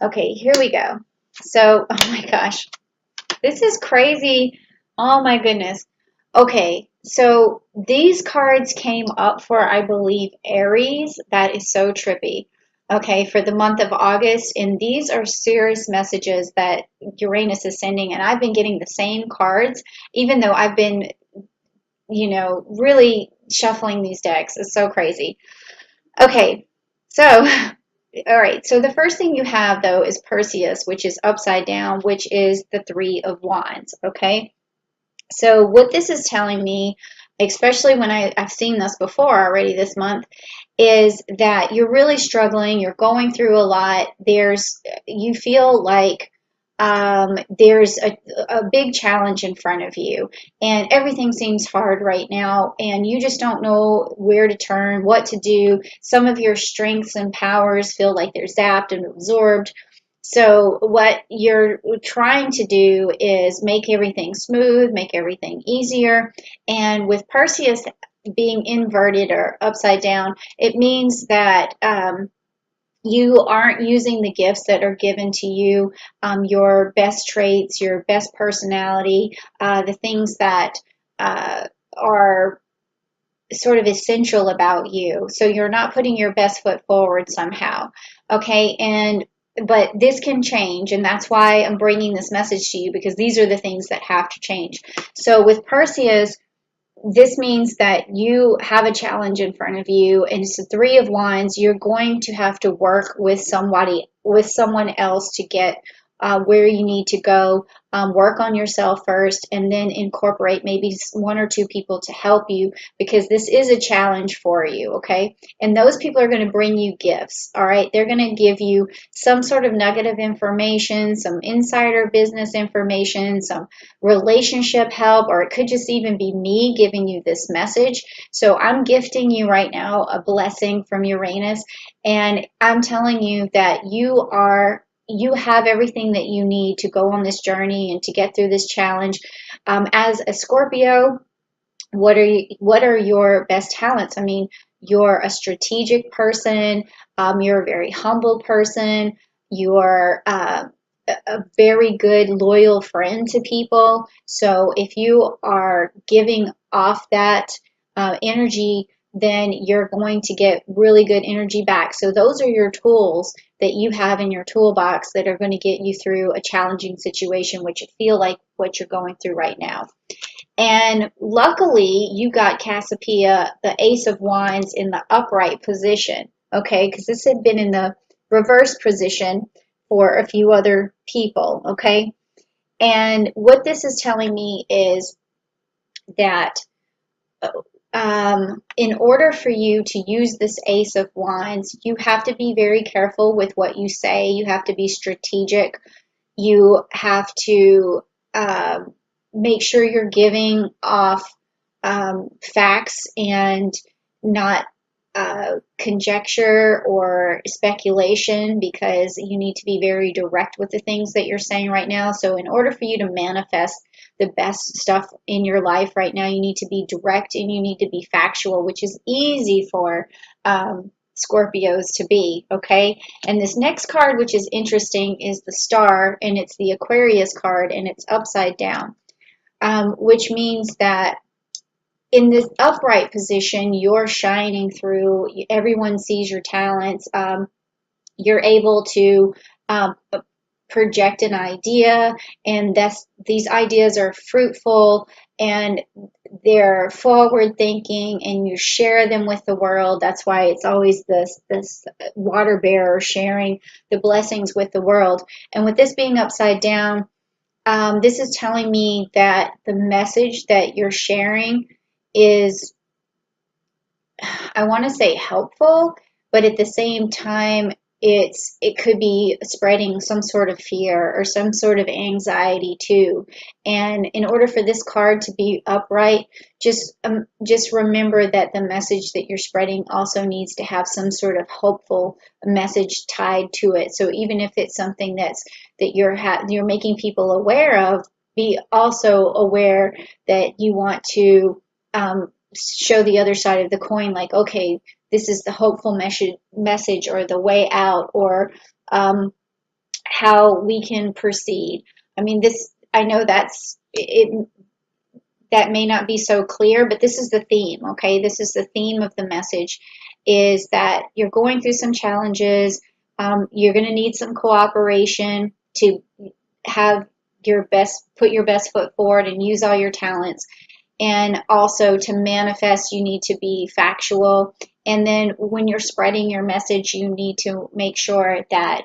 Okay, here we go. So, oh my gosh, this is crazy. Oh my goodness. Okay, so these cards came up for, I believe, Aries. That is so trippy. Okay, for the month of August, and these are serious messages that Uranus is sending, and I've been getting the same cards, even though I've been, really shuffling these decks. It's so crazy. Okay, so all right, so the first thing you have though is Perseus, which is upside down, which is the Three of Wands. Okay, so what this is telling me, especially when I've seen this before already this month, is that you're really struggling, you're going through a lot. You feel like there's a big challenge in front of you, and everything seems hard right now, and you just don't know where to turn, what to do. Some of your strengths and powers feel like they're zapped and absorbed. So, what you're trying to do is make everything smooth, make everything easier. And with Perseus being inverted or upside down, it means that you aren't using the gifts that are given to you, your best traits, your best personality, the things that are sort of essential about you. So you're not putting your best foot forward somehow. Okay. But this can change. And that's why I'm bringing this message to you, because these are the things that have to change. So with Perseus, this means that you have a challenge in front of you, and it's the Three of Wands. You're going to have to work with someone else to get where you need to go. Work on yourself first, and then incorporate maybe one or two people to help you, because this is a challenge for you. Okay, and those people are going to bring you gifts. All right, they're going to give you some sort of nugget of information, some insider business information, some relationship help, or it could just even be me giving you this message. So I'm gifting you right now a blessing from Uranus, and I'm telling you that you have everything that you need to go on this journey and to get through this challenge. As a Scorpio, what are your best talents? I mean, you're a strategic person. You're a very humble person. You're a very good, loyal friend to people. So if you are giving off that energy, then you're going to get really good energy back. So those are your tools that you have in your toolbox that are going to get you through a challenging situation, which you feel like what you're going through right now. And luckily, you got Cassiopeia, the Ace of Wands, in the upright position, okay? Because this had been in the reverse position for a few other people, okay? And what this is telling me is that in order for you to use this Ace of Wands, you have to be very careful with what you say. You have to be strategic. You have to make sure you're giving off facts and not conjecture or speculation, because you need to be very direct with the things that you're saying right now. So, in order for you to manifest the best stuff in your life right now, you need to be direct and you need to be factual, which is easy for Scorpios to be, okay? And this next card, which is interesting, is the Star, and it's the Aquarius card, and it's upside down, which means that in this upright position, you're shining through. Everyone sees your talents. You're able to project an idea, and these ideas are fruitful and they're forward thinking, and you share them with the world. That's why it's always this water bearer sharing the blessings with the world. And with this being upside down, this is telling me that the message that you're sharing is, I want to say, helpful, but at the same time, it could be spreading some sort of fear or some sort of anxiety too. And in order for this card to be upright, just remember that the message that you're spreading also needs to have some sort of hopeful message tied to it. So even if it's something that you're making people aware of, be also aware that you want to show the other side of the coin, like, okay, this is the hopeful message or the way out, or how we can proceed. I mean, this, I know that's it, that may not be so clear, but this is the theme, okay? This is the theme of the message, is that you're going through some challenges. You're going to need some cooperation to have your best, put your best foot forward and use all your talents. And also to manifest, you need to be factual. And then when you're spreading your message, you need to make sure that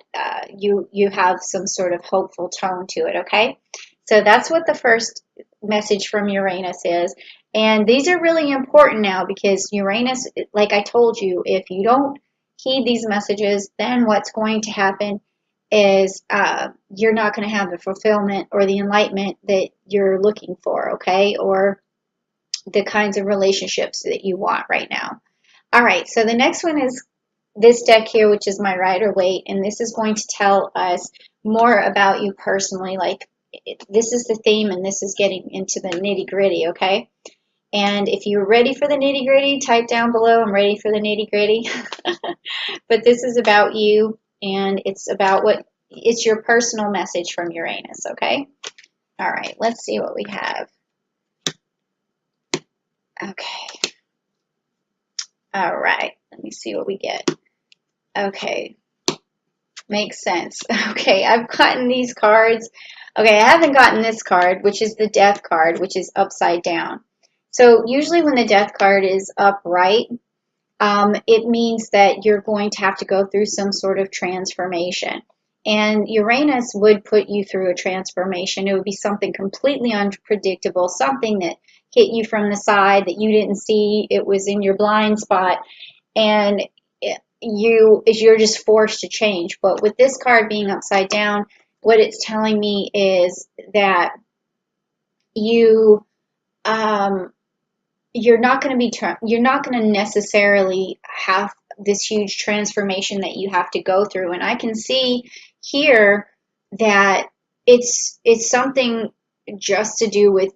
you have some sort of hopeful tone to it, okay? So that's what the first message from Uranus is. And these are really important now because Uranus, like I told you, if you don't heed these messages, then what's going to happen is you're not going to have the fulfillment or the enlightenment that you're looking for, okay? Or the kinds of relationships that you want right now. All right, so the next one is this deck here, which is my Rider-Waite, and this is going to tell us more about you personally. Like, this is the theme, and this is getting into the nitty-gritty, okay? And if you're ready for the nitty-gritty, type down below, I'm ready for the nitty-gritty. But this is about you, and it's about what, it's your personal message from Uranus, okay? All right, let's see what we have. Okay. All right, let me see what we get. Okay, makes sense. Okay, I've gotten these cards. Okay, I haven't gotten this card, which is the Death card, which is upside down. So usually when the Death card is upright, it means that you're going to have to go through some sort of transformation. And Uranus would put you through a transformation. It would be something completely unpredictable, something that hit you from the side that you didn't see. It was in your blind spot, and you're just forced to change. But with this card being upside down, what it's telling me is that you you're not going to be you're not going to necessarily have this huge transformation that you have to go through. And I can see here that it's something just to do with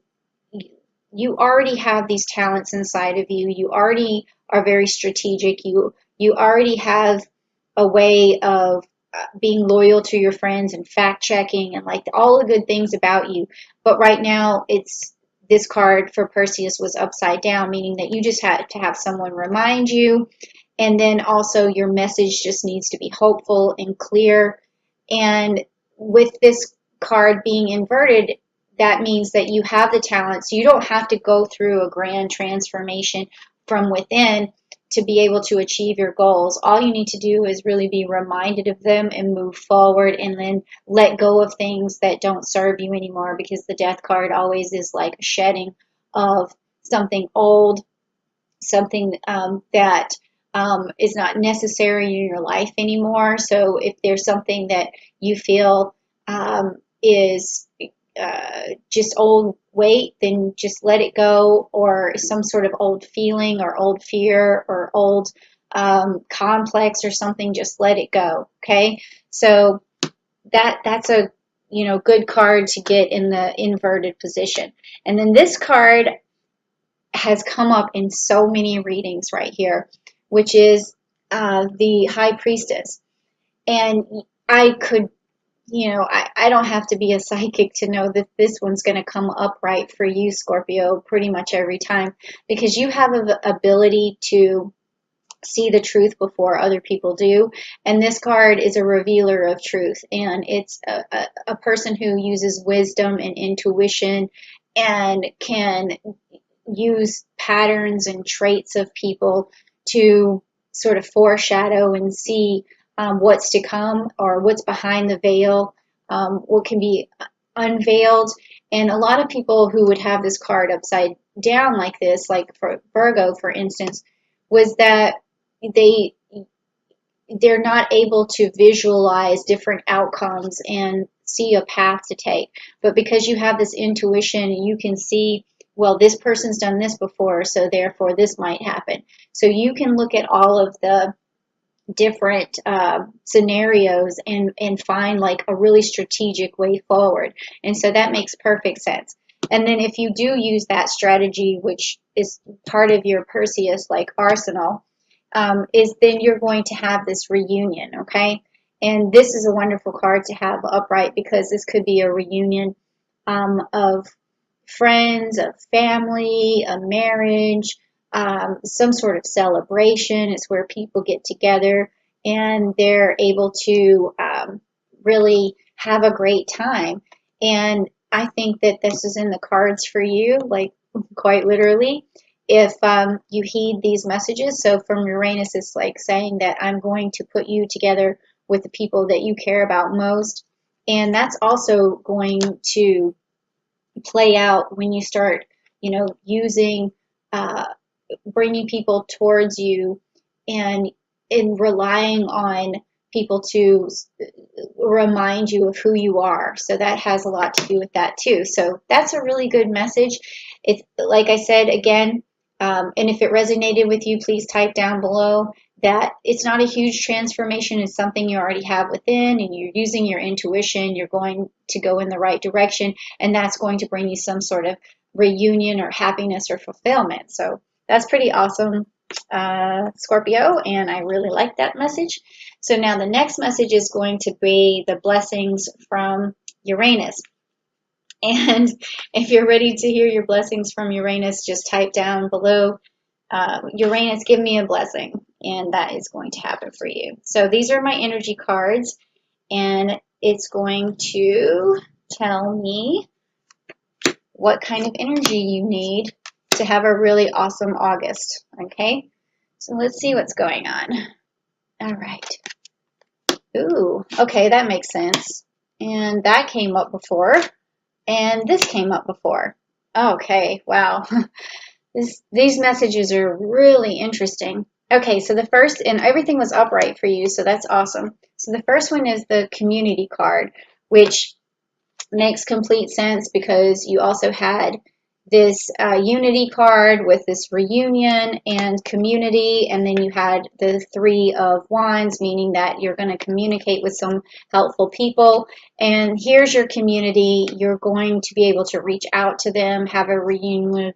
you already have these talents inside of you. You already are very strategic. You already have a way of being loyal to your friends and fact checking and like all the good things about you. But right now, it's this card for Perseus was upside down, meaning that you just had to have someone remind you. And then also your message just needs to be hopeful and clear. And with this card being inverted, that means that you have the talents. You don't have to go through a grand transformation from within to be able to achieve your goals. All you need to do is really be reminded of them and move forward, and then let go of things that don't serve you anymore, because the Death card always is like a shedding of something old, something that is not necessary in your life anymore. So if there's something that you feel is just old weight, then just let it go, or some sort of old feeling or old fear or old complex or something, just let it go. Okay, so that's a good card to get in the inverted position. And then this card has come up in so many readings right here, which is the High Priestess. And I could, I don't have to be a psychic to know that this one's going to come up right for you, Scorpio, pretty much every time, because you have an ability to see the truth before other people do. And this card is a revealer of truth, and it's a person who uses wisdom and intuition and can use patterns and traits of people to sort of foreshadow and see what's to come, or what's behind the veil, what can be unveiled. And a lot of people who would have this card upside down like this, like for Virgo, for instance, was that they're not able to visualize different outcomes and see a path to take. But because you have this intuition, you can see, well, this person's done this before, so therefore this might happen. So you can look at all of the different scenarios and find like a really strategic way forward. And so that makes perfect sense. And then if you do use that strategy, which is part of your Perseus like arsenal, is then you're going to have this reunion, okay? And this is a wonderful card to have upright because this could be a reunion of friends, of family, a marriage, some sort of celebration. It's where people get together and they're able to really have a great time. And I think that this is in the cards for you, like quite literally, if you heed these messages. So from Uranus, it's like saying that I'm going to put you together with the people that you care about most. And that's also going to play out when you start, using, uh, bringing people towards you and in relying on people to remind you of who you are. So that has a lot to do with that too. So that's a really good message. It's like I said again, and if it resonated with you, please type down below that it's not a huge transformation. It's something you already have within, and you're using your intuition. You're going to go in the right direction, and that's going to bring you some sort of reunion or happiness or fulfillment. So that's pretty awesome, Scorpio, and I really like that message. So now the next message is going to be the blessings from Uranus. And if you're ready to hear your blessings from Uranus, just type down below, Uranus, give me a blessing, and that is going to happen for you. So these are my energy cards, and it's going to tell me what kind of energy you need to have a really awesome August. Okay, so let's see what's going on. All right. Ooh, okay, that makes sense. And that came up before, and this came up before. Okay, wow. These messages are really interesting. Okay, so the first, and everything was upright for you, so that's awesome. So the first one is the community card, which makes complete sense because you also had this unity card with this reunion and community, and then you had the Three of Wands, meaning that you're going to communicate with some helpful people. And here's your community. You're going to be able to reach out to them, have a reunion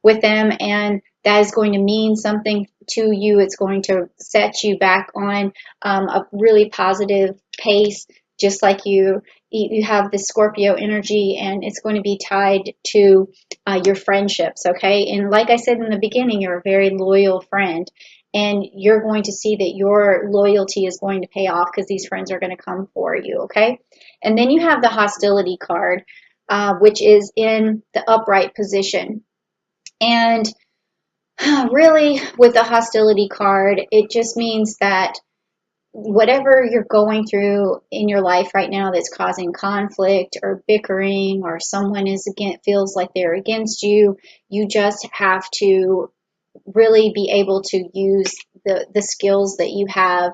with them, and that is going to mean something to you. It's going to set you back on a really positive pace, just like you have the Scorpio energy, and it's going to be tied to your friendships, okay? And like I said in the beginning, you're a very loyal friend, and you're going to see that your loyalty is going to pay off because these friends are going to come for you, okay? And then you have the hostility card, which is in the upright position. And really, with the hostility card, it just means that whatever you're going through in your life right now that's causing conflict or bickering, or someone feels like they're against you, you just have to really be able to use the skills that you have,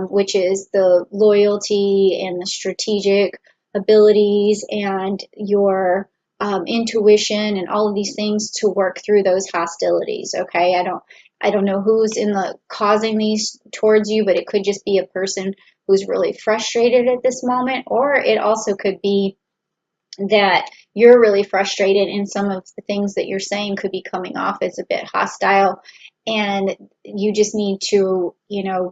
which is the loyalty and the strategic abilities and your intuition and all of these things to work through those hostilities. Okay, I don't know who's in the causing these towards you, but it could just be a person who's really frustrated at this moment, or it also could be that you're really frustrated and some of the things that you're saying could be coming off as a bit hostile, and you just need to,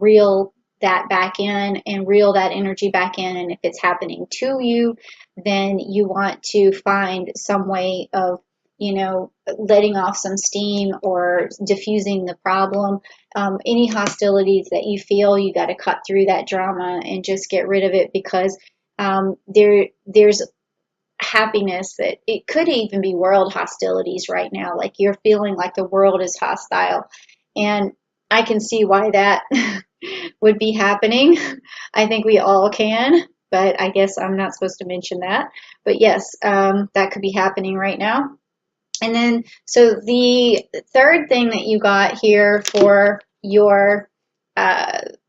reel that back in and reel that energy back in. And if it's happening to you, then you want to find some way of, letting off some steam or diffusing the problem. Any hostilities that you feel, you got to cut through that drama and just get rid of it, because there's happiness that it could even be world hostilities right now. Like you're feeling like the world is hostile, and I can see why that would be happening. I think we all can, but I guess I'm not supposed to mention that. But yes, that could be happening right now. And then, so the third thing that you got here for your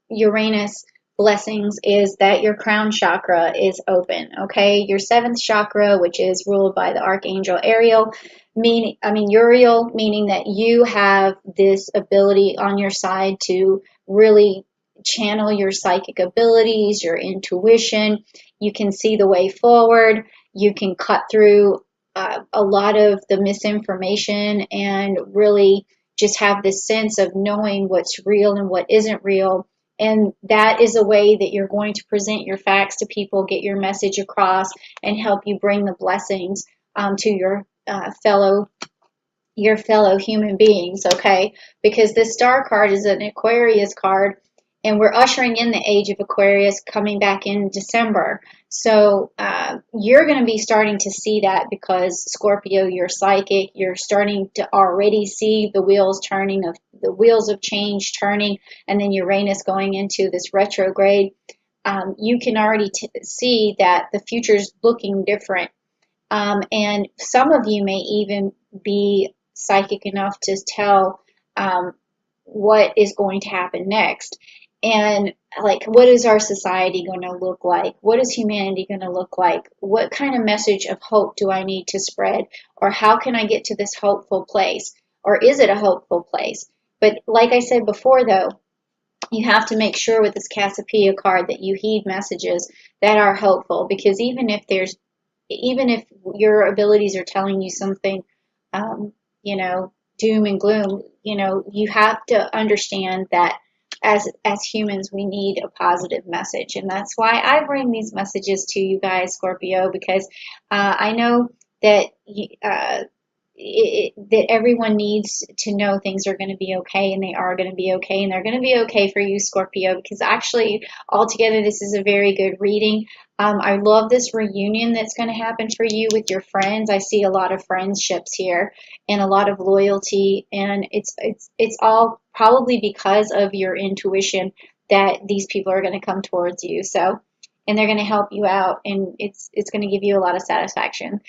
Uranus blessings is that your crown chakra is open, okay? Your seventh chakra, which is ruled by the archangel Uriel, meaning that you have this ability on your side to really channel your psychic abilities, your intuition. You can see the way forward. You can cut through a lot of the misinformation and really just have this sense of knowing what's real and what isn't real. And that is a way that you're going to present your facts to people, get your message across, and help you bring the blessings to your fellow human beings, okay? Because this star card is an Aquarius card, and we're ushering in the age of Aquarius coming back in December. So you're going to be starting to see that because Scorpio, you're psychic. You're starting to already see the wheels turning of the wheels of change turning, and then Uranus going into this retrograde. You can already see that the future's looking different. And some of you may even be psychic enough to tell what is going to happen next. And like, what is our society going to look like? What is humanity going to look like? What kind of message of hope do I need to spread? Or how can I get to this hopeful place? Or is it a hopeful place? But like I said before, though, you have to make sure with this Cassiopeia card that you heed messages that are hopeful, because even if your abilities are telling you something, um, doom and gloom, you have to understand that as humans, we need a positive message, and that's why I bring these messages to you guys, Scorpio, because I know that that everyone needs to know things are going to be okay, and they are going to be okay, and they're going to be okay for you, Scorpio, because actually altogether this is a very good reading. I love this reunion that's going to happen for you with your friends. I see a lot of friendships here and a lot of loyalty, and it's all probably because of your intuition that these people are going to come towards you. So, and they're going to help you out, and it's going to give you a lot of satisfaction.